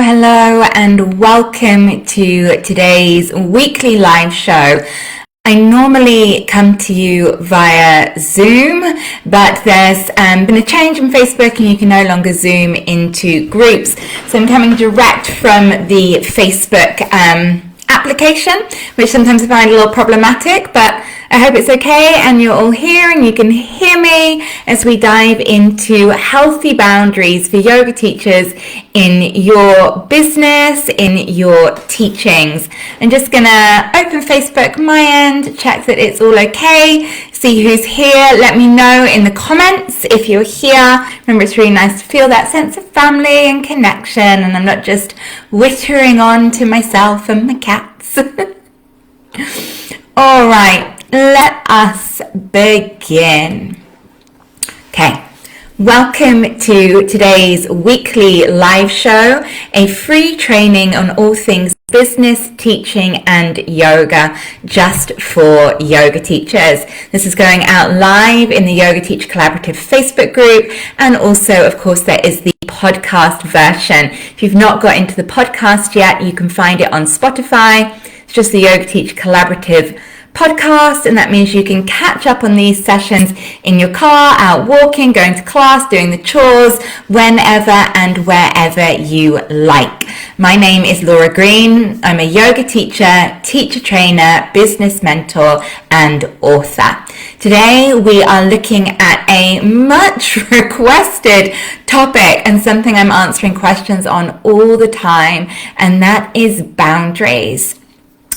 Hello, and welcome to today's weekly live show. I normally come to you via Zoom, but there's been a change in Facebook and you can no longer Zoom into groups. So I'm coming direct from the Facebook application, which sometimes I find a little problematic, but I hope it's okay and you're all here and you can hear me as we dive into healthy boundaries for yoga teachers in your business, in your teachings. I'm just gonna open Facebook my end, check that it's all okay, see who's here. Let me know in the comments if you're here. Remember, it's really nice to feel that sense of family and connection, and I'm not just whittering on to myself and my cats. All right, let us begin. Okay, welcome to today's weekly live show, a free training on all things business, teaching and yoga, just for yoga teachers. This is going out live in the Yoga Teacher Collaborative Facebook group, and also, of course, there is the podcast version. If you've not got into the podcast yet, you can find it on Spotify. It's just the Yoga Teacher Collaborative podcast, and that means you can catch up on these sessions in your car, out walking, going to class, doing the chores, whenever and wherever you like. My name is Laura Green. I'm a yoga teacher, teacher trainer, business mentor, and author. Today we are looking at a much requested topic and something I'm answering questions on all the time, and that is boundaries.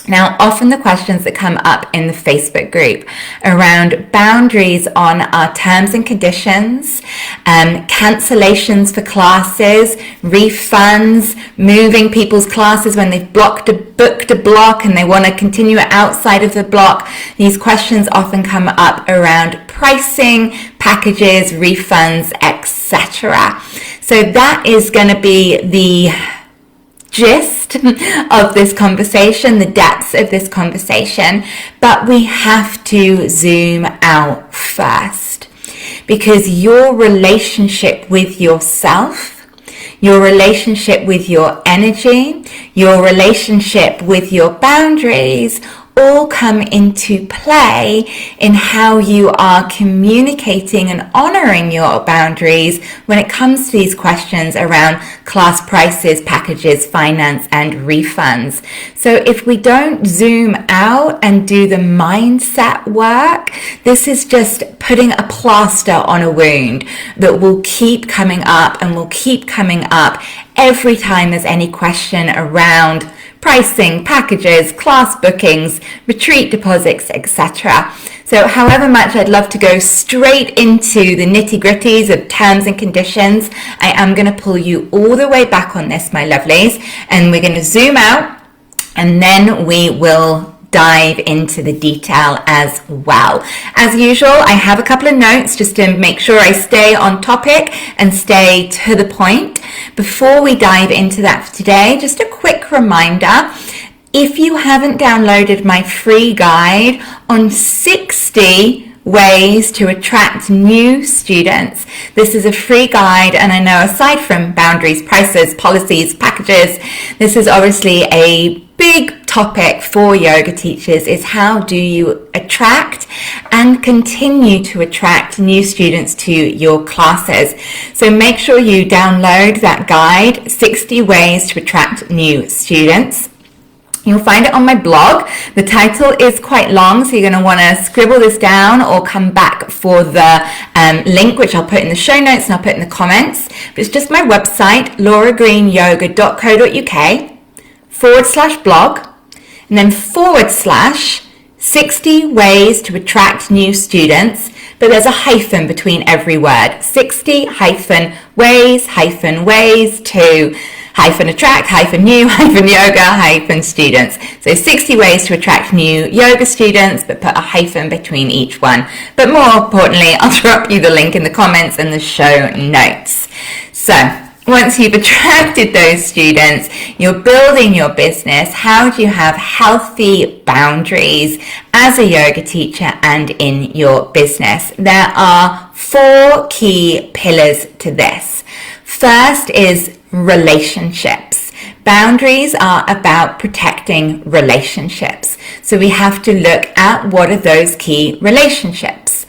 Now, often the questions that come up in the Facebook group around boundaries on our terms and conditions, cancellations for classes, refunds, moving people's classes when they've booked a block and they want to continue it outside of the block. These questions often come up around pricing, packages, refunds, etc. So that is going to be the gist of this conversation, the depths of this conversation, but we have to zoom out first, because your relationship with yourself, your relationship with your energy, your relationship with your boundaries all come into play in how you are communicating and honoring your boundaries when it comes to these questions around class prices, packages, finance, and refunds. So if we don't zoom out and do the mindset work, this is just putting a plaster on a wound that will keep coming up and will keep coming up every time there's any question around pricing, packages, class bookings, retreat deposits, etc. So however much I'd love to go straight into the nitty-gritties of terms and conditions, I am going to pull you all the way back on this, my lovelies, and we're going to zoom out and then we will dive into the detail as well. As usual, I have a couple of notes just to make sure I stay on topic and stay to the point. Before we dive into that for today, just a quick reminder, if you haven't downloaded my free guide on 60 ways to attract new students. This is a free guide, and I know aside from boundaries, prices, policies, packages, this is obviously a big topic for yoga teachers, is how do you attract and continue to attract new students to your classes. So make sure you download that guide, 60 ways to attract new students. You'll find it on my blog. The title is quite long, so you're going to want to scribble this down or come back for the link, which I'll put in the show notes and I'll put in the comments. But it's just my website, lauragreenyoga.co.uk/blog, and then /60 ways to attract new students. But there's a hyphen between every word. 60 -ways to -attract, -new, -yoga, -students. So 60 ways to attract new yoga students, but put a hyphen between each one. But more importantly, I'll drop you the link in the comments and the show notes. So once you've attracted those students, you're building your business, how do you have healthy boundaries as a yoga teacher and in your business? There are 4 key pillars to this. First is relationships. Boundaries are about protecting relationships. So we have to look at what are those key relationships.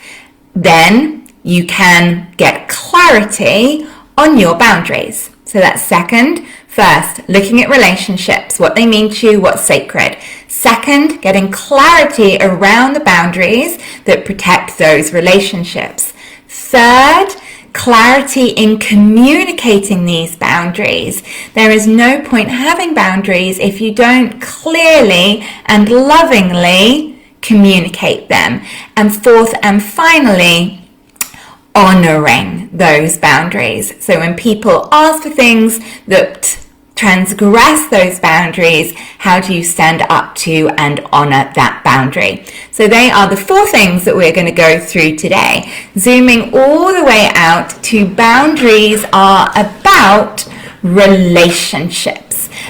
Then you can get clarity on your boundaries. So that's second. First, looking at relationships, what they mean to you, what's sacred. Second, getting clarity around the boundaries that protect those relationships. Third, clarity in communicating these boundaries. There is no point having boundaries if you don't clearly and lovingly communicate them. And fourth and finally, honoring those boundaries. So when people ask for things that transgress those boundaries, how do you stand up to and honor that boundary? So they are the 4 things that we're going to go through today. Zooming all the way out to boundaries are about relationships.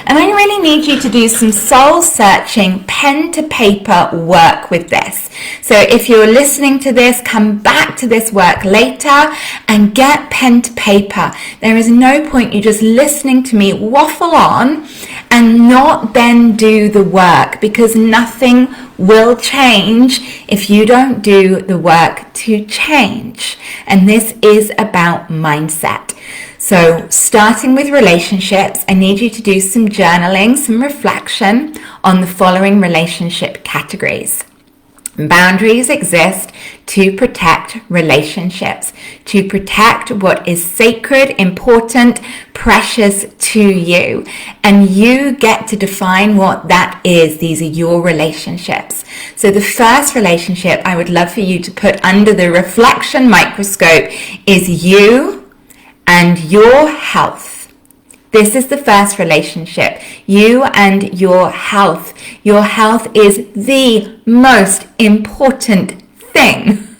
And I really need you to do some soul-searching, pen-to-paper work with this. So if you're listening to this, come back to this work later and get pen to paper. There is no point you just listening to me waffle on and not then do the work, because nothing will change if you don't do the work to change. And this is about mindset. So starting with relationships, I need you to do some journaling, some reflection on the following relationship categories. Boundaries exist to protect relationships, to protect what is sacred, important, precious to you. And you get to define what that is. These are your relationships. So the first relationship I would love for you to put under the reflection microscope is you and your health. This is the first relationship, you and your health. Your health is the most important thing.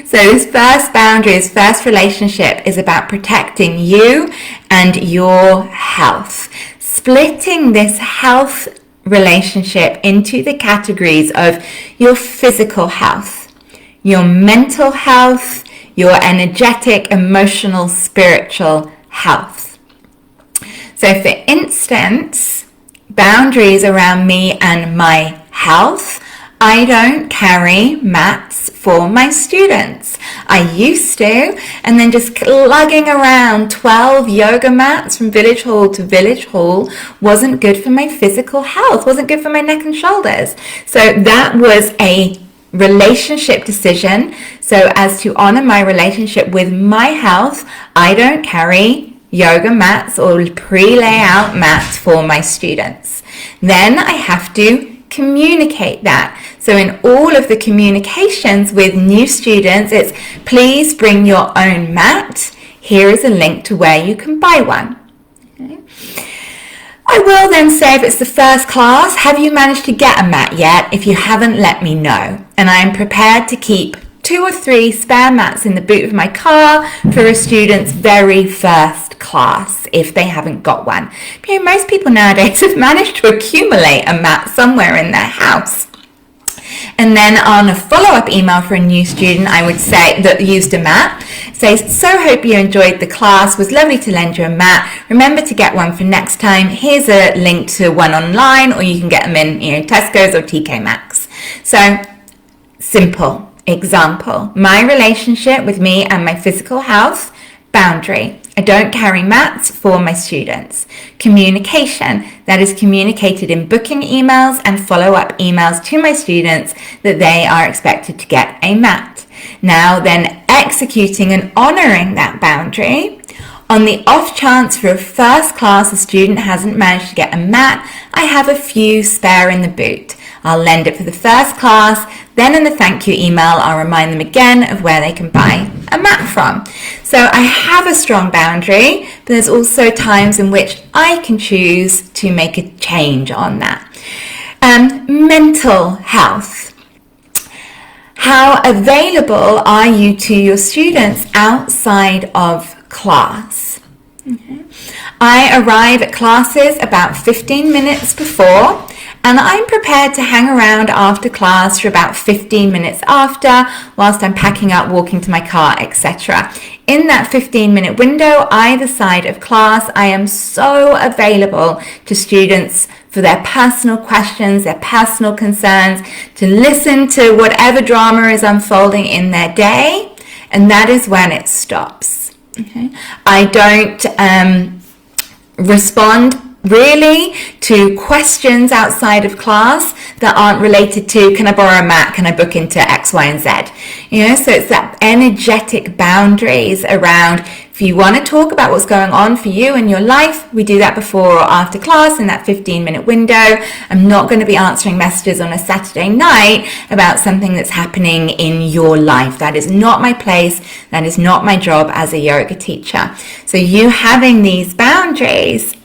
So this first boundary, this first relationship is about protecting you and your health. Splitting this health relationship into the categories of your physical health, your mental health, your energetic, emotional, spiritual health. So for instance, boundaries around me and my health, I don't carry mats for my students. I used to, and then just lugging around 12 yoga mats from village hall to village hall wasn't good for my physical health, wasn't good for my neck and shoulders. So that was a relationship decision. So as to honor my relationship with my health, I don't carry yoga mats or pre-layout mats for my students. Then I have to communicate that. So in all of the communications with new students, it's please bring your own mat. Here is a link to where you can buy one. Okay. I will then say, if it's the first class, have you managed to get a mat yet? If you haven't, let me know. And I am prepared to keep 2 or 3 spare mats in the boot of my car for a student's very first class if they haven't got one. But, you know, most people nowadays have managed to accumulate a mat somewhere in their house. And then on a follow-up email for a new student, I would say that used a mat, say, so hope you enjoyed the class, was lovely to lend you a mat. Remember to get one for next time. Here's a link to one online, or you can get them in, Tesco's or TK Maxx. So simple example, my relationship with me and my physical health, boundary. I don't carry mats for my students. Communication, that is communicated in booking emails and follow-up emails to my students that they are expected to get a mat. Now then, executing and honoring that boundary. On the off chance for a first class a student hasn't managed to get a mat, I have a few spare in the boot. I'll lend it for the first class, then in the thank you email I'll remind them again of where they can buy a mat from. So I have a strong boundary, but there's also times in which I can choose to make a change on that. Mental health. How available are you to your students outside of class? Okay. I arrive at classes about 15 minutes before, And I'm prepared to hang around after class for about 15 minutes after, whilst I'm packing up, walking to my car, etc. In that 15-minute window, either side of class, I am so available to students for their personal questions, their personal concerns, to listen to whatever drama is unfolding in their day, and that is when it stops. Okay? I don't respond really to questions outside of class that aren't related to, can I borrow a mat, can I book into X, Y, and Z? So it's that energetic boundaries around, if you want to talk about what's going on for you in your life, we do that before or after class in that 15-minute window. I'm not going to be answering messages on a Saturday night about something that's happening in your life. That is not my place. That is not my job as a yoga teacher. So you having these boundaries.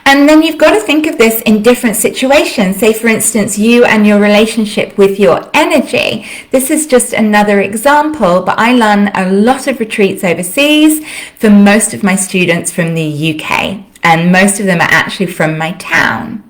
And then you've got to think of this in different situations. Say, for instance, you and your relationship with your energy. This is just another example, but I run a lot of retreats overseas for most of my students from the UK, and most of them are actually from my town.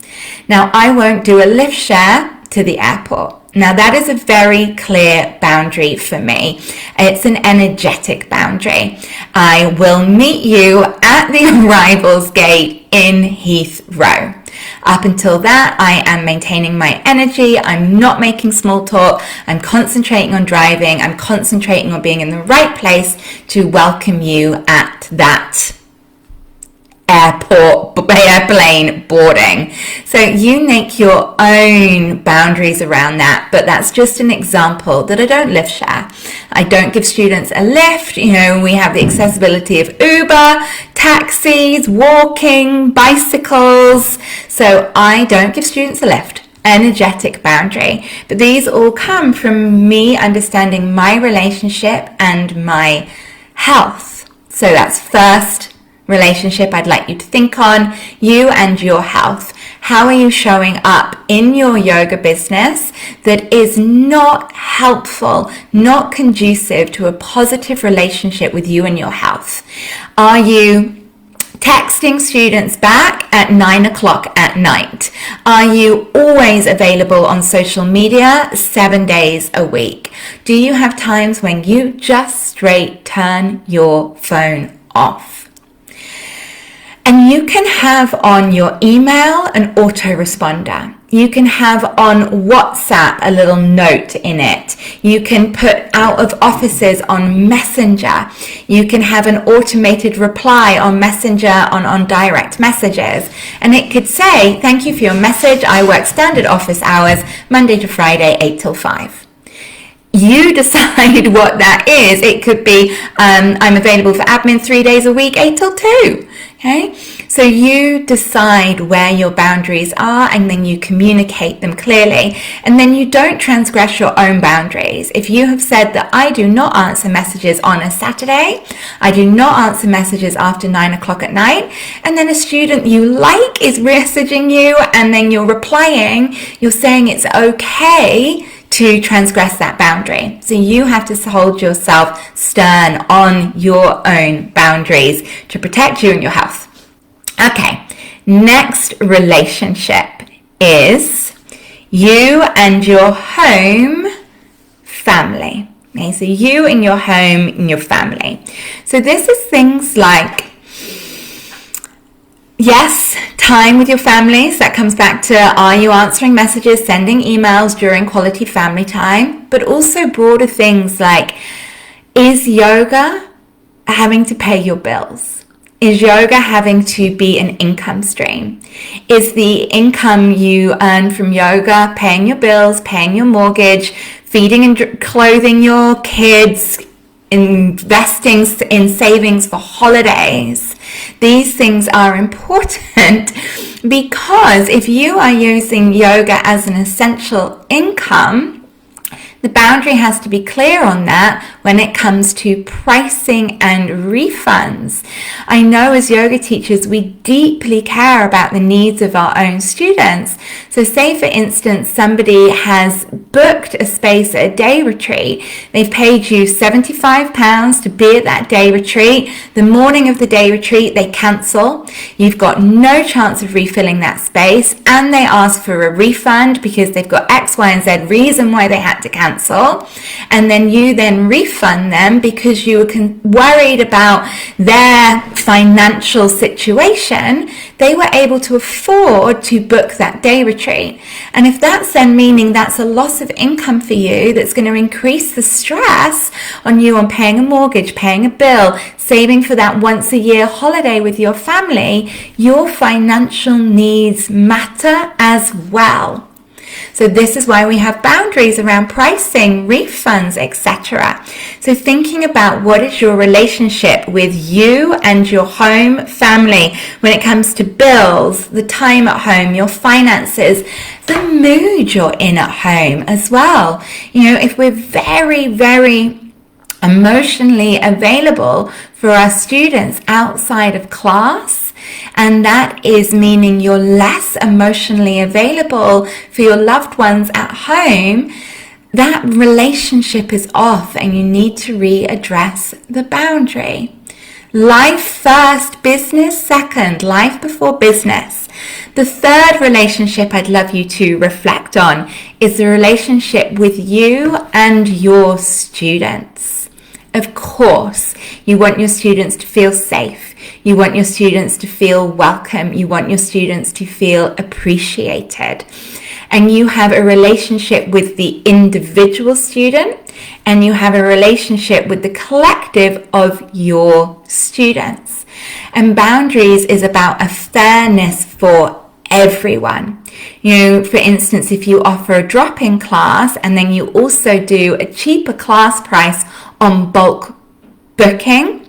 Now, I won't do a lift share to the airport. Now, that is a very clear boundary for me. It's an energetic boundary. I will meet you at the arrivals gate in Heathrow. Up until that, I am maintaining my energy. I'm not making small talk. I'm concentrating on driving. I'm concentrating on being in the right place to welcome you at that airplane boarding. So you make your own boundaries around that, but that's just an example that I don't lift share. I don't give students a lift. We have the accessibility of Uber, taxis, walking, bicycles. So I don't give students a lift. Energetic boundary. But these all come from me understanding my relationship and my health. So that's first relationship I'd like you to think on, you and your health. How are you showing up in your yoga business that is not helpful, not conducive to a positive relationship with you and your health? Are you texting students back at 9 o'clock at night? Are you always available on social media 7 days a week? Do you have times when you just straight turn your phone off? And you can have on your email an autoresponder. You can have on WhatsApp a little note in it. You can put out of offices on Messenger. You can have an automated reply on Messenger on direct messages. And it could say, thank you for your message. I work standard office hours, Monday to Friday, 8 till 5. You decide what that is. It could be, I'm available for admin 3 days a week, 8 till 2. Okay, so you decide where your boundaries are, and then you communicate them clearly, and then you don't transgress your own boundaries. If you have said that I do not answer messages on a Saturday, I do not answer messages after 9 o'clock at night, and then a student you like is messaging you, and then you're replying, you're saying it's okay to transgress that boundary. So you have to hold yourself stern on your own boundaries to protect you and your health. Okay, next relationship is you and your home family. Okay, so you and your home and your family. So this is things like, yes, time with your families. That comes back to, are you answering messages, sending emails during quality family time? But also broader things like, is yoga having to pay your bills? Is yoga having to be an income stream? Is the income you earn from yoga paying your bills, paying your mortgage, feeding and clothing your kids, investing in savings for holidays? These things are important because if you are using yoga as an essential income, the boundary has to be clear on that. when it comes to pricing and refunds. I know as yoga teachers, we deeply care about the needs of our own students. So say, for instance, somebody has booked a space at a day retreat. They've paid you £75 to be at that day retreat. The morning of the day retreat, they cancel. You've got no chance of refilling that space, and they ask for a refund because they've got X, Y, and Z reason why they had to cancel. And then you then refund them because you were worried about their financial situation. They were able to afford to book that day retreat. And if that's then meaning that's a loss of income for you, that's going to increase the stress on you on paying a mortgage, paying a bill, saving for that once a year holiday with your family, your financial needs matter as well. So this is why we have boundaries around pricing, refunds, etc. So thinking about what is your relationship with you and your home family when it comes to bills, the time at home, your finances, the mood you're in at home as well. You know, if we're very, very emotionally available for our students outside of class, and that is meaning you're less emotionally available for your loved ones at home, that relationship is off and you need to readdress the boundary. Life first, business second, life before business. The third relationship I'd love you to reflect on is the relationship with you and your students. Of course, you want your students to feel safe. You want your students to feel welcome. You want your students to feel appreciated. And you have a relationship with the individual student, and you have a relationship with the collective of your students. And boundaries is about a fairness for everyone. You know, for instance, if you offer a drop-in class and then you also do a cheaper class price on bulk booking,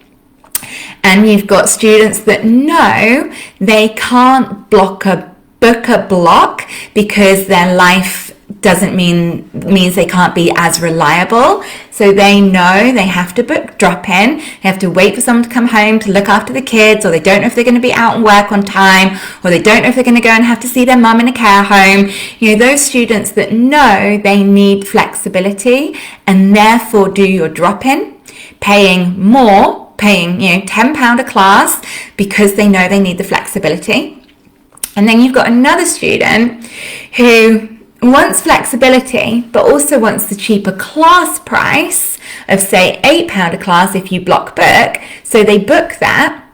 and you've got students that know they can't book a block because their life means they can't be as reliable. So they know they have to book drop-in, they have to wait for someone to come home to look after the kids, or they don't know if they're going to be out and work on time, or they don't know if they're going to go and have to see their mum in a care home. You know, those students that know they need flexibility and therefore do your drop-in, paying £10 a class because they know they need the flexibility. And then you've got another student who wants flexibility but also wants the cheaper class price of, say, £8 a class if you block book. So they book that,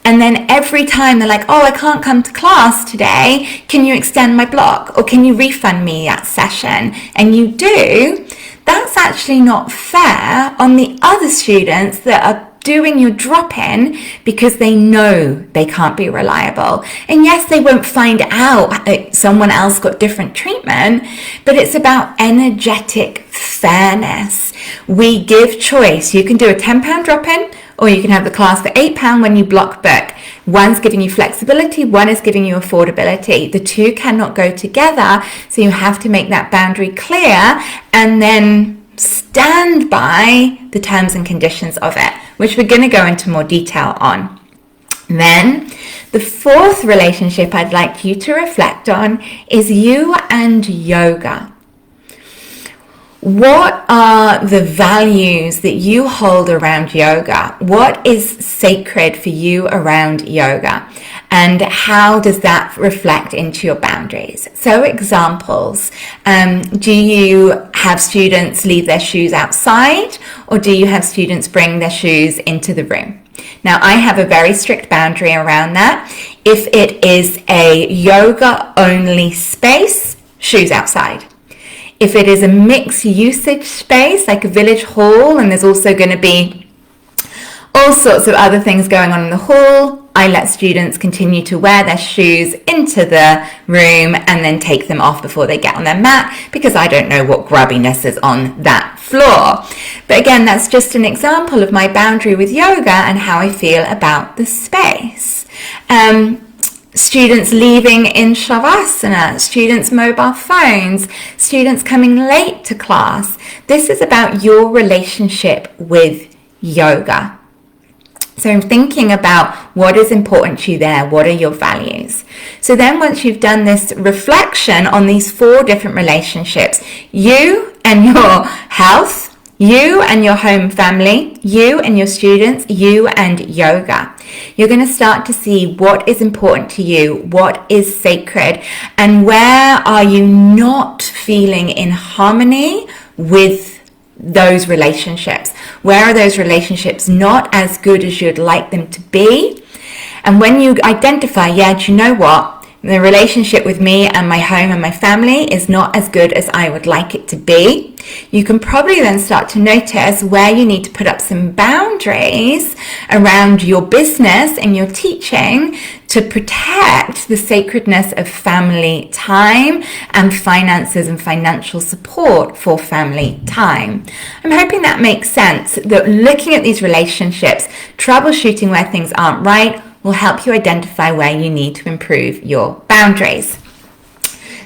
and then every time they're like, oh, I can't come to class today, can you extend my block, or can you refund me that session? And you do. That's actually not fair on the other students that are doing your drop-in because they know they can't be reliable. And yes, they won't find out someone else got different treatment, but it's about energetic fairness. We give choice. You can do a £10 drop-in, or you can have the class for £8 when you block book. One's giving you flexibility, one is giving you affordability. The two cannot go together, so you have to make that boundary clear and then stand by the terms and conditions of it, which we're going to go into more detail on. Then, the fourth relationship I'd like you to reflect on is you and yoga. What are the values that you hold around yoga? What is sacred for you around yoga? And how does that reflect into your boundaries? So examples, do you have students leave their shoes outside, or do you have students bring their shoes into the room? Now, I have a very strict boundary around that. If it is a yoga only space, shoes outside. If it is a mixed usage space, like a village hall, and there's also going to be all sorts of other things going on in the hall, I let students continue to wear their shoes into the room and then take them off before they get on their mat, because I don't know what grubbiness is on that floor. But again, that's just an example of my boundary with yoga and how I feel about the space. students leaving in Shavasana, students' mobile phones, students coming late to class. This is about your relationship with yoga. So I'm thinking about what is important to you there, what are your values. So then once you've done this reflection on these 4 different relationships, you and your health, you and your home family, you and your students, you and yoga. You're going to start to see what is important to you, what is sacred, and where are you not feeling in harmony with those relationships. Where are those relationships not as good as you'd like them to be? And when you identify, yeah, do you know what? The relationship with me and my home and my family is not as good as I would like it to be. You can probably then start to notice where you need to put up some boundaries around your business and your teaching to protect the sacredness of family time and finances and financial support for family time. I'm hoping that makes sense, that looking at these relationships, troubleshooting where things aren't right, will help you identify where you need to improve your boundaries.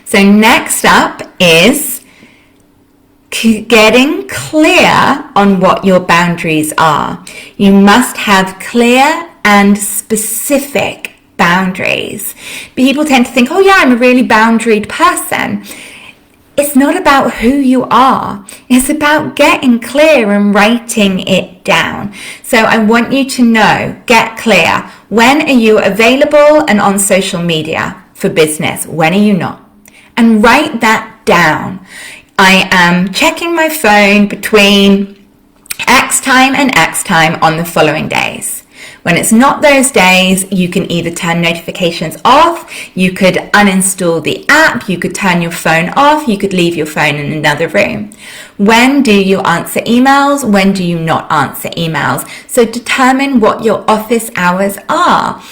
So next up is getting clear on what your boundaries are. You must have clear and specific boundaries. People tend to think, oh yeah, I'm a really boundaried person. It's not about who you are. It's about getting clear and writing it down. So I want you to know, get clear. When are you available and on social media for business? When are you not? And write that down. I am checking my phone between X time and X time on the following days. When it's not those days, you can either turn notifications off, you could uninstall the app, you could turn your phone off, you could leave your phone in another room. When do you answer emails? When do you not answer emails? So determine what your office hours are.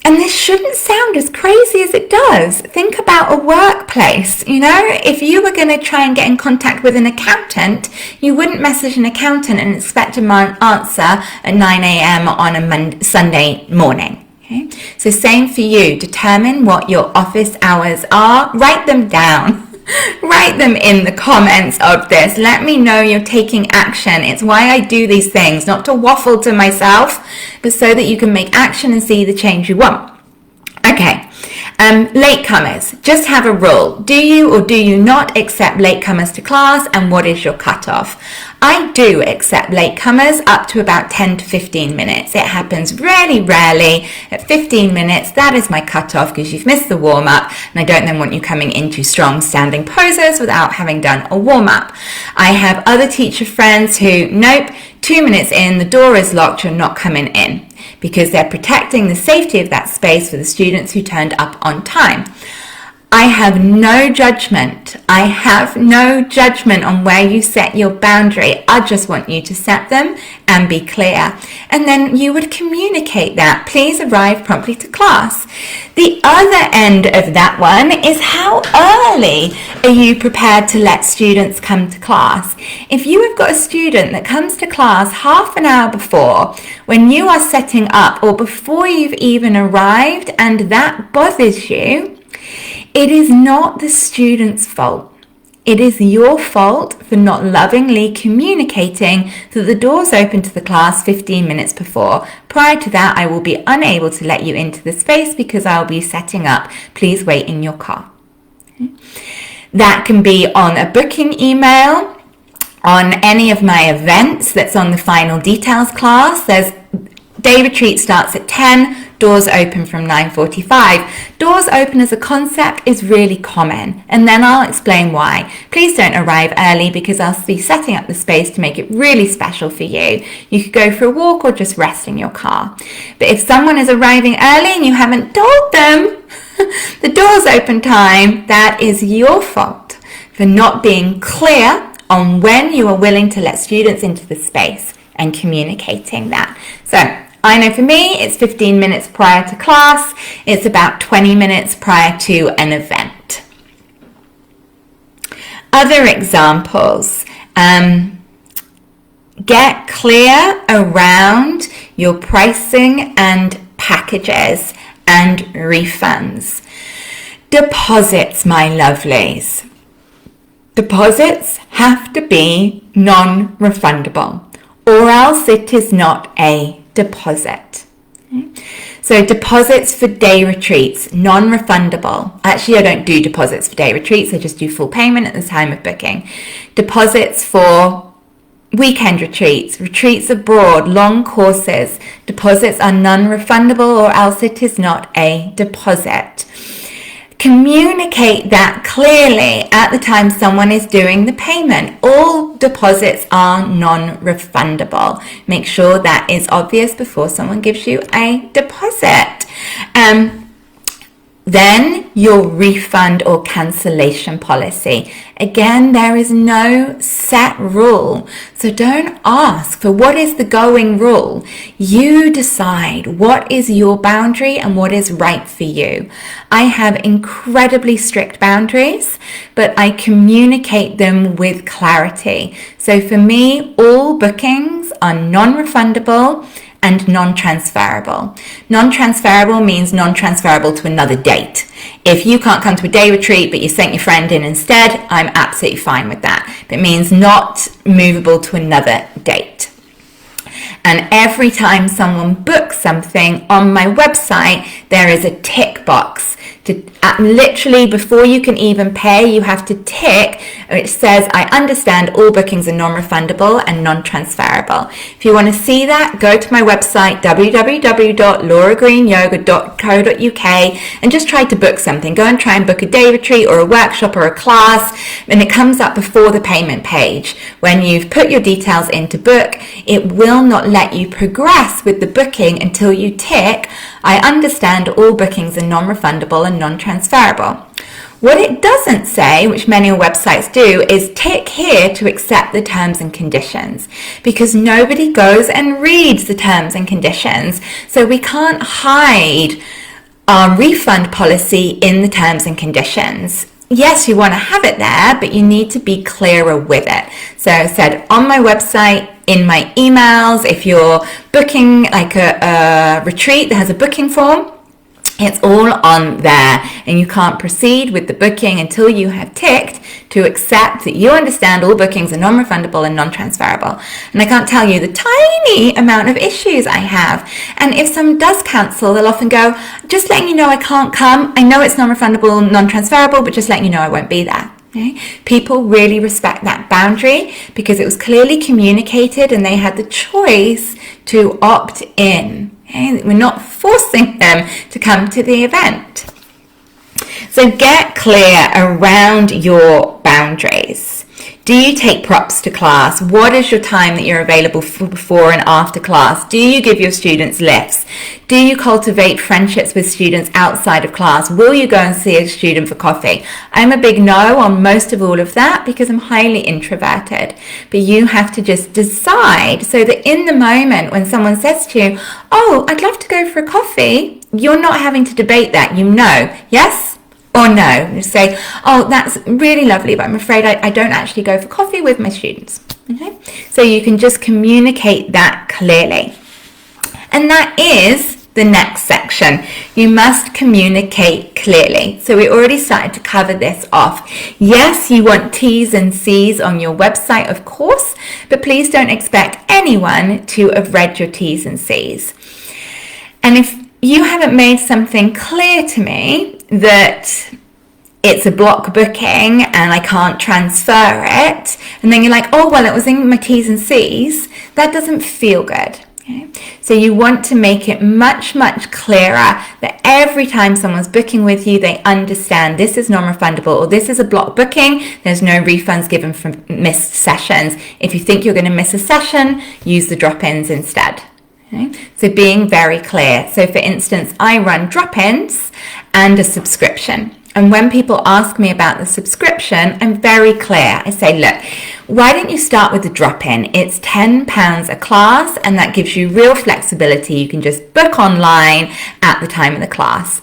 And this shouldn't sound as crazy as it does. Think about a workplace. You know, if you were going to try and get in contact with an accountant, you wouldn't message an accountant and expect an answer at 9 a.m. on a Sunday morning. Okay? So same for you. Determine what your office hours are. Write them down. Write them in the comments of this. Let me know you're taking action. It's why I do these things, not to waffle to myself, but so that you can make action and see the change you want. Okay, latecomers, just have a rule. Do you or do you not accept latecomers to class, and what is your cutoff? I do accept latecomers up to about 10 to 15 minutes. It happens really rarely. At 15 minutes, that is my cutoff because you've missed the warm-up, and I don't then want you coming into strong standing poses without having done a warm-up. I have other teacher friends who, nope, 2 minutes in, the door is locked, you're not coming in, because they're protecting the safety of that space for the students who turned up on time. I have no judgment. I have no judgment on where you set your boundary. I just want you to set them and be clear. And then you would communicate that. Please arrive promptly to class. The other end of that one is, how early are you prepared to let students come to class? If you have got a student that comes to class half an hour before, when you are setting up, or before you've even arrived, and that bothers you, it is not the student's fault. It is your fault for not lovingly communicating that the doors open to the class 15 minutes before. Prior to that, I will be unable to let you into the space because I will be setting up. Please wait in your car. That can be on a booking email, on any of my events that's on the final details class. There's day retreat starts at 10. Doors open from 9:45. Doors open as a concept is really common, and then I'll explain why. Please don't arrive early because I'll be setting up the space to make it really special for you. You could go for a walk or just rest in your car. But if someone is arriving early and you haven't told them the doors open time, that is your fault for not being clear on when you are willing to let students into the space and communicating that. So I know for me, it's 15 minutes prior to class. It's about 20 minutes prior to an event. Other examples. Get clear around your pricing and packages and refunds. Deposits, my lovelies. Deposits have to be non-refundable, or else it is not a deposit. So deposits for day retreats, non-refundable. Actually, I don't do deposits for day retreats. I just do full payment at the time of booking. Deposits for weekend retreats, retreats abroad, long courses. Deposits are non-refundable, or else it is not a deposit. Communicate that clearly at the time someone is doing the payment. All deposits are non-refundable. Make sure that is obvious before someone gives you a deposit. Then your refund or cancellation policy. Again, there is no set rule. So don't ask for what is the going rule. You decide what is your boundary and what is right for you. I have incredibly strict boundaries, but I communicate them with clarity. So for me, all bookings are non-refundable and non-transferable. Non-transferable means non-transferable to another date. If you can't come to a day retreat but you sent your friend in instead, I'm absolutely fine with that. It means not movable to another date. And every time someone books something on my website, there is a tick box. Literally before you can even pay, you have to tick. It says, I understand all bookings are non-refundable and non-transferable. If you want to see that, go to my website, www.lauragreenyoga.co.uk, and just try to book something. Go and try and book a day retreat or a workshop or a class, and it comes up before the payment page. When you've put your details in to book, it will not let you progress with the booking until you tick, I understand all bookings are non-refundable and non-transferable. What it doesn't say, which many websites do, is tick here to accept the terms and conditions, because nobody goes and reads the terms and conditions. So we can't hide our refund policy in the terms and conditions. Yes, you want to have it there, but you need to be clearer with it. So I said on my website, in my emails, if you're booking like a retreat that has a booking form, it's all on there, and you can't proceed with the booking until you have ticked to accept that you understand all bookings are non-refundable and non-transferable. And I can't tell you the tiny amount of issues I have. And if someone does cancel, they'll often go, just letting you know I can't come. I know it's non-refundable, non-transferable, but just letting you know I won't be there. Okay? People really respect that boundary because it was clearly communicated and they had the choice to opt in. Okay? We're not forcing them to come to the event. So get clear around your boundaries. Do you take props to class? What is your time that you're available for before and after class? Do you give your students lifts? Do you cultivate friendships with students outside of class? Will you go and see a student for coffee? I'm a big no on most of all of that because I'm highly introverted. But you have to just decide so that in the moment when someone says to you, oh, I'd love to go for a coffee, you're not having to debate that. You know, yes or no. Just say, oh, that's really lovely, but I'm afraid I don't actually go for coffee with my students. Okay? So you can just communicate that clearly. And that is the next section. You must communicate clearly. So we already started to cover this off. Yes, you want T's and C's on your website, of course, but please don't expect anyone to have read your T's and C's. And if you haven't made something clear to me that it's a block booking and I can't transfer it, and then you're like, oh, well, it was in my T's and C's, that doesn't feel good. Okay? So you want to make it much, much clearer that every time someone's booking with you, they understand this is non-refundable or this is a block booking. There's no refunds given for missed sessions. If you think you're going to miss a session, use the drop-ins instead. Okay? So being very clear. So for instance, I run drop-ins and a subscription. And when people ask me about the subscription, I'm very clear. I say, look, why don't you start with the drop-in? It's £10 a class, and that gives you real flexibility. You can just book online at the time of the class.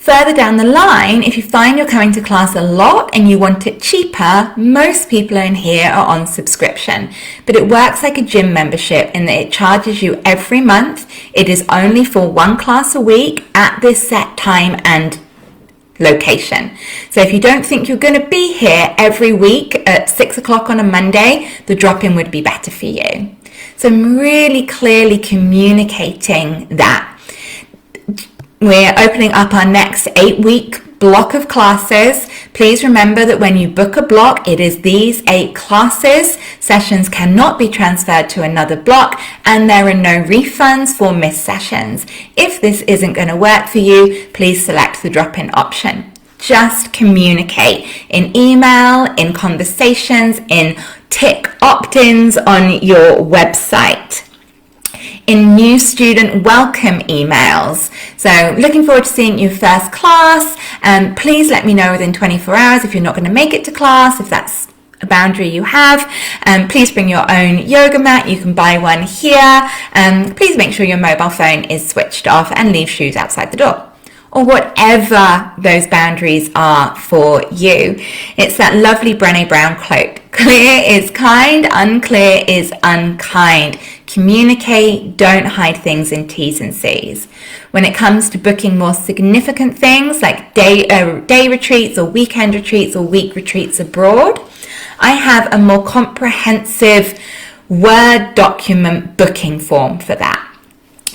Further down the line, if you find you're coming to class a lot and you want it cheaper, most people in here are on subscription. But it works like a gym membership in that it charges you every month. It is only for one class a week at this set time and location. So if you don't think you're going to be here every week at 6 o'clock on a Monday, the drop-in would be better for you. So I'm really clearly communicating that. We're opening up our next 8-week block of classes. Please remember that when you book a block, it is these 8 classes. Sessions cannot be transferred to another block, and there are no refunds for missed sessions. If this isn't going to work for you, please select the drop-in option. Just communicate in email, in conversations, in tick opt-ins on your website, in new student welcome emails. So looking forward to seeing you first class. Please let me know within 24 hours if you're not going to make it to class, if that's a boundary you have. Please bring your own yoga mat. You can buy one here. Please make sure your mobile phone is switched off and leave shoes outside the door. Or whatever those boundaries are for you. It's that lovely Brené Brown quote. Clear is kind, unclear is unkind. Communicate, don't hide things in T's and C's. When it comes to booking more significant things like day retreats or weekend retreats or week retreats abroad, I have a more comprehensive Word document booking form for that.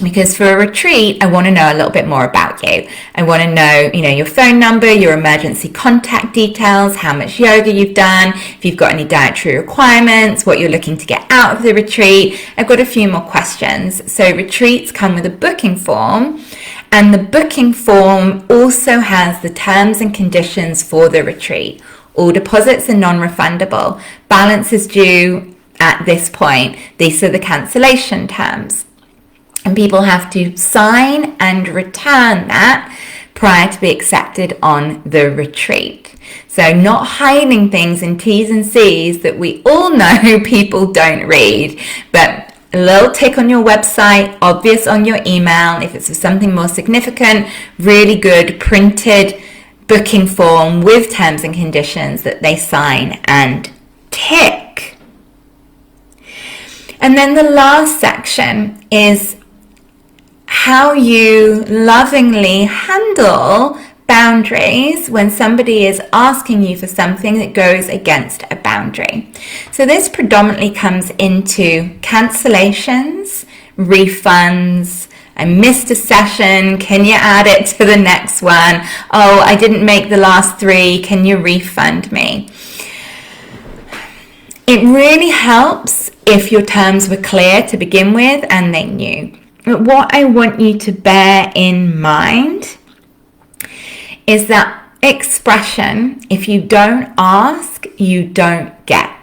Because for a retreat, I want to know a little bit more about you. I want to know, your phone number, your emergency contact details, how much yoga you've done, if you've got any dietary requirements, what you're looking to get out of the retreat. I've got a few more questions. So retreats come with a booking form, and the booking form also has the terms and conditions for the retreat. All deposits are non-refundable. Balance is due at this point. These are the cancellation terms. And people have to sign and return that prior to be accepted on the retreat. So not hiding things in T's and C's that we all know people don't read, but a little tick on your website, obvious on your email. If it's for something more significant, really good printed booking form with terms and conditions that they sign and tick. And then the last section is how you lovingly handle boundaries when somebody is asking you for something that goes against a boundary. So this predominantly comes into cancellations, refunds. I missed a session, can you add it to the next one? Oh, I didn't make the last 3, can you refund me? It really helps if your terms were clear to begin with and they knew. But what I want you to bear in mind is that expression, if you don't ask, you don't get.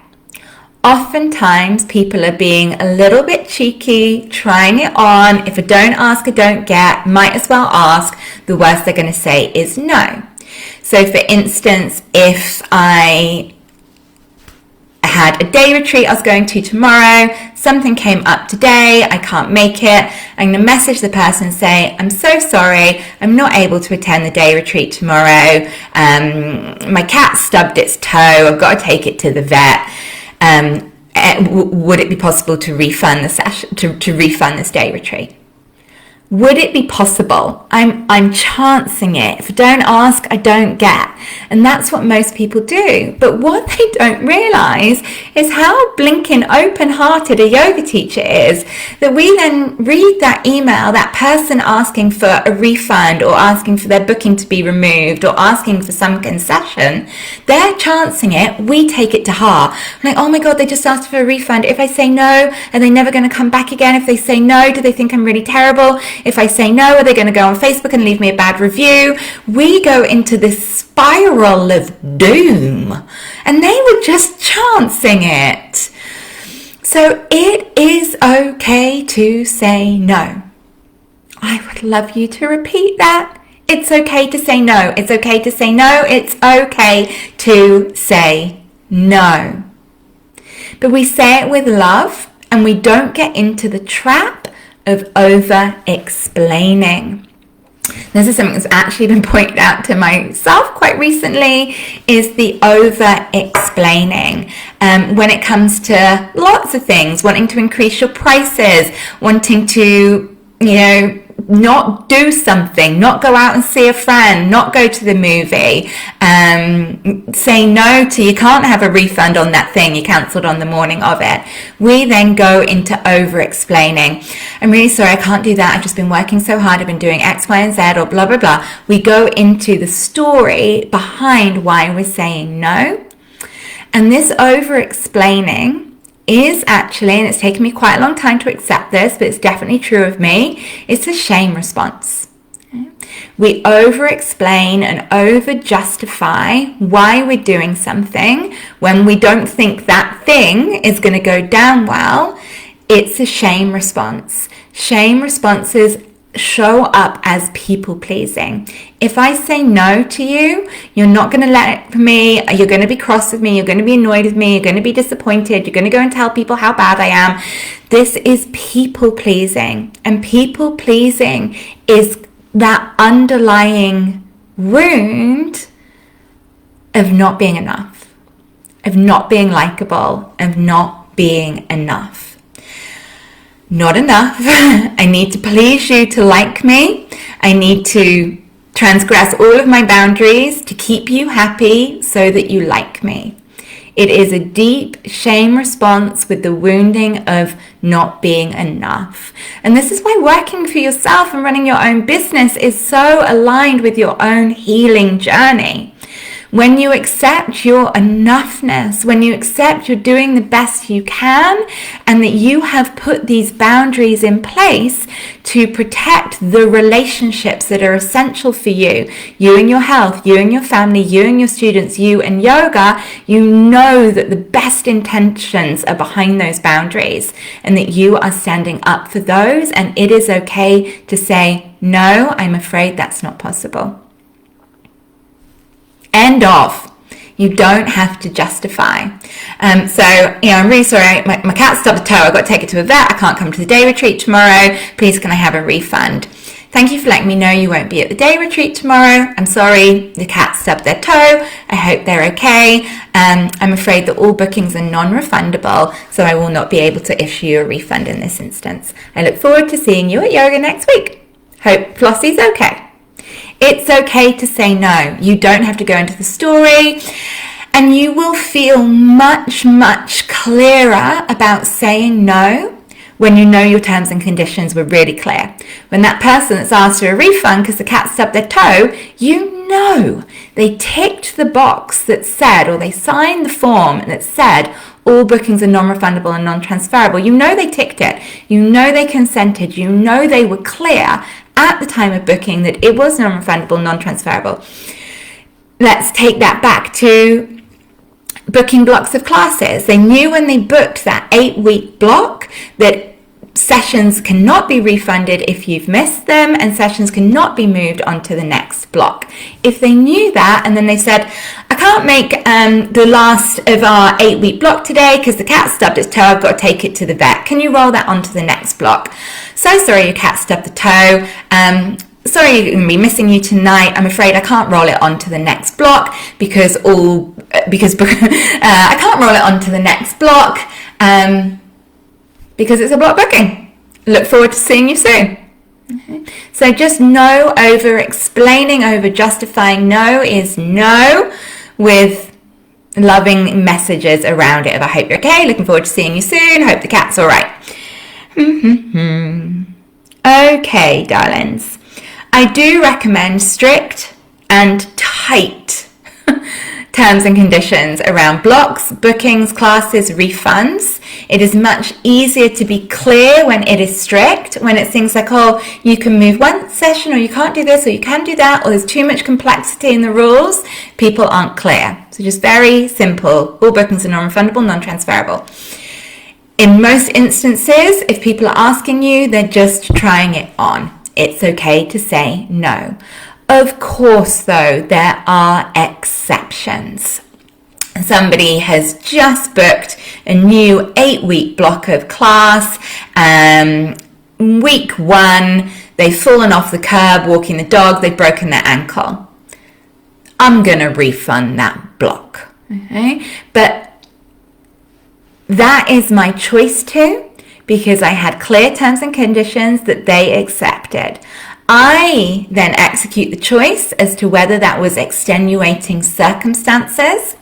Oftentimes people are being a little bit cheeky, trying it on. If I don't ask, I don't get. Might as well ask. The worst they're going to say is no. So for instance, if I had a day retreat I was going to tomorrow, something came up today, I can't make it, I'm going to message the person and say, I'm so sorry, I'm not able to attend the day retreat tomorrow, my cat stubbed its toe, I've got to take it to the vet, would it be possible to refund the session, to refund this day retreat? Would it be possible? I'm chancing it. If I don't ask, I don't get. And that's what most people do. But what they don't realize is how blinking open-hearted a yoga teacher is, that we then read that email, that person asking for a refund or asking for their booking to be removed or asking for some concession. They're chancing it. We take it to heart. I'm like, oh my God, they just asked for a refund. If I say no, are they never going to come back again? If they say no, do they think I'm really terrible? If I say no, are they going to go on Facebook and leave me a bad review? We go into this spiral of doom, and they were just chancing it. So it is okay to say no. I would love you to repeat that. It's okay to say no. It's okay to say no. It's okay to say no. But we say it with love, and we don't get into the trap of over-explaining. This is something that's actually been pointed out to myself quite recently, is the over-explaining. When it comes to lots of things, wanting to increase your prices, wanting to, not do something, not go out and see a friend, not go to the movie, say no to, you can't have a refund on that thing you cancelled on the morning of it. We then go into over-explaining. I'm really sorry, I can't do that. I've just been working so hard. I've been doing X, Y, and Z, or blah, blah, blah. We go into the story behind why we're saying no. And this over-explaining is actually, and it's taken me quite a long time to accept this, but it's definitely true of me, it's a shame response. We over-explain and over-justify why we're doing something when we don't think that thing is going to go down well. It's a shame response. Shame responses show up as people-pleasing. If I say no to you, you're not going to let it for me, you're going to be cross with me, you're going to be annoyed with me, you're going to be disappointed, you're going to go and tell people how bad I am. This is people-pleasing. And people-pleasing is that underlying wound of not being enough, of not being likable, of not being enough. Not enough. I need to please you to like me. I need to transgress all of my boundaries to keep you happy so that you like me. It is a deep shame response with the wounding of not being enough. And this is why working for yourself and running your own business is so aligned with your own healing journey. When you accept your enoughness, when you accept you're doing the best you can, and that you have put these boundaries in place to protect the relationships that are essential for you and your health, you and your family, you and your students, you and yoga, you know that the best intentions are behind those boundaries and that you are standing up for those, and it is okay to say, no, I'm afraid that's not possible. End of. You don't have to justify. I'm really sorry. My cat stubbed a toe. I've got to take it to a vet. I can't come to the day retreat tomorrow. Please, can I have a refund? Thank you for letting me know you won't be at the day retreat tomorrow. I'm sorry the cat stubbed their toe. I hope they're okay. I'm afraid that all bookings are non-refundable, so I will not be able to issue you a refund in this instance. I look forward to seeing you at yoga next week. Hope Flossie's okay. It's okay to say no. You don't have to go into the story, and you will feel much, much clearer about saying no when you know your terms and conditions were really clear. When that person that's asked for a refund because the cat stubbed their toe, you know they ticked the box that said, or they signed the form that said, all bookings are non-refundable and non-transferable. You know they ticked it. You know they consented. You know they were clear at the time of booking that it was non-refundable, non-transferable. Let's take that back to booking blocks of classes. They knew when they booked that 8-week block that sessions cannot be refunded if you've missed them, and sessions cannot be moved onto the next block. If they knew that, and then they said, I can't make the last of our 8-week block today because the cat stubbed its toe, I've got to take it to the vet. Can you roll that onto the next block? So sorry your cat stubbed the toe. Sorry, I'm going to be missing you tonight. I'm afraid I can't roll it onto the next block because I can't roll it onto the next block because it's a block booking. Look forward to seeing you soon. So just no over explaining, over justifying. No is no with loving messages around it of I hope you're okay, looking forward to seeing you soon, hope the cat's all right. Okay, darlings. I do recommend strict and tight terms and conditions around blocks, bookings, classes, refunds. It is much easier to be clear when it is strict, when it's things like, oh, you can move one session, or you can't do this, or you can do that, or there's too much complexity in the rules. People aren't clear. So just very simple. All bookings are non-refundable, non-transferable. In most instances, if people are asking you, they're just trying it on. It's okay to say no. Of course, though, there are exceptions. Somebody has just booked a new 8-week block of class. Week 1, they've fallen off the curb walking the dog, they've broken their ankle. I'm going to refund that block. Okay? But that is my choice too, because I had clear terms and conditions that they accepted. I then execute the choice as to whether that was extenuating circumstances,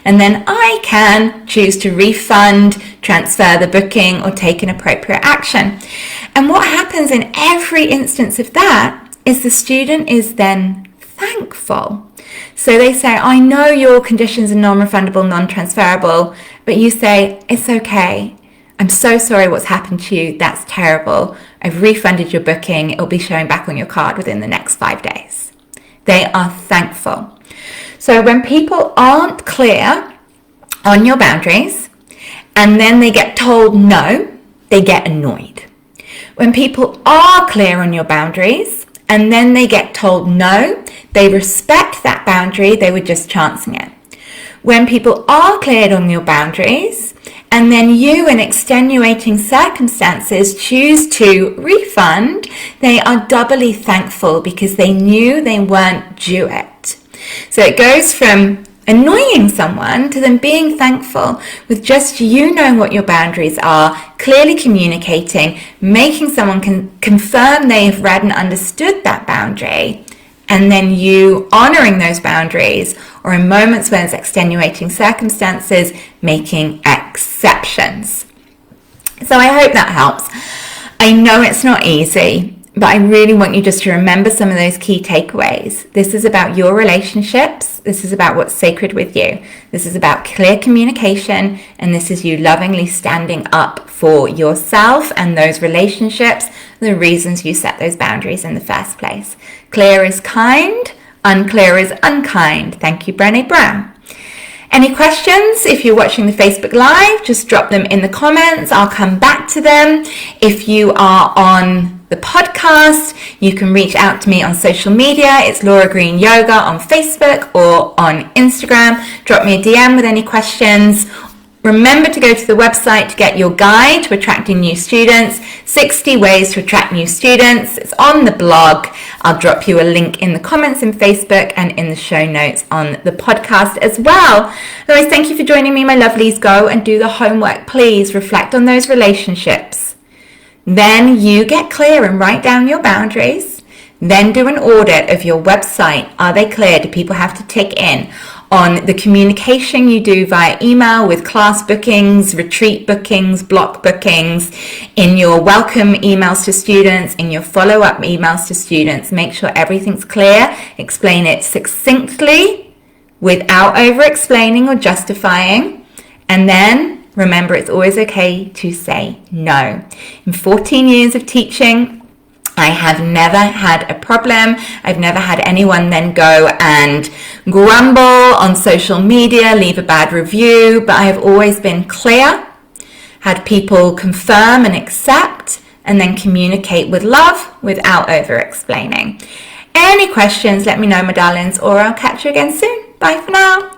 and then I can choose to refund, transfer the booking, or take an appropriate action. And what happens in every instance of that is the student is then thankful. So they say, I know your conditions are non-refundable, non-transferable, but you say, it's okay. I'm so sorry what's happened to you. That's terrible. I've refunded your booking. It'll be showing back on your card within the next 5 days. They are thankful. So when people aren't clear on your boundaries and then they get told no, they get annoyed. When people are clear on your boundaries and then they get told no, they respect that boundary, they were just chancing it. When people are cleared on your boundaries and then you, in extenuating circumstances, choose to refund, they are doubly thankful because they knew they weren't due it. So it goes from annoying someone to them being thankful with just you knowing what your boundaries are, clearly communicating, making someone confirm they have read and understood that boundary, and then you honouring those boundaries, or in moments when it's extenuating circumstances, making exceptions. So I hope that helps. I know it's not easy, but I really want you just to remember some of those key takeaways. This is about your relationships. This is about what's sacred with you. This is about clear communication, and this is you lovingly standing up for yourself and those relationships, the reasons you set those boundaries in the first place. Clear is kind, unclear is unkind. Thank you, Brené Brown. Any questions? If you're watching the Facebook Live, just drop them in the comments. I'll come back to them. If you are on the podcast, you can reach out to me on social media. It's Laura Green Yoga on Facebook or on Instagram. Drop me a DM with any questions. Remember to go to the website to get your guide to attracting new students, 60 ways to attract new students. It's on the blog. I'll drop you a link in the comments in Facebook and in the show notes on the podcast as well. Otherwise, thank you for joining me, my lovelies. Go and do the homework, please. Reflect on those relationships. Then you get clear and write down your boundaries. Then do an audit of your website. Are they clear? Do people have to tick in on the communication you do via email with class bookings, retreat bookings, block bookings, in your welcome emails to students, in your follow-up emails to students? Make sure everything's clear. Explain it succinctly without over-explaining or justifying. And then remember, it's always okay to say no. In 14 years of teaching, I have never had a problem. I've never had anyone then go and grumble on social media, leave a bad review, but I have always been clear, had people confirm and accept, and then communicate with love without over-explaining. Any questions, let me know, my darlings, or I'll catch you again soon. Bye for now.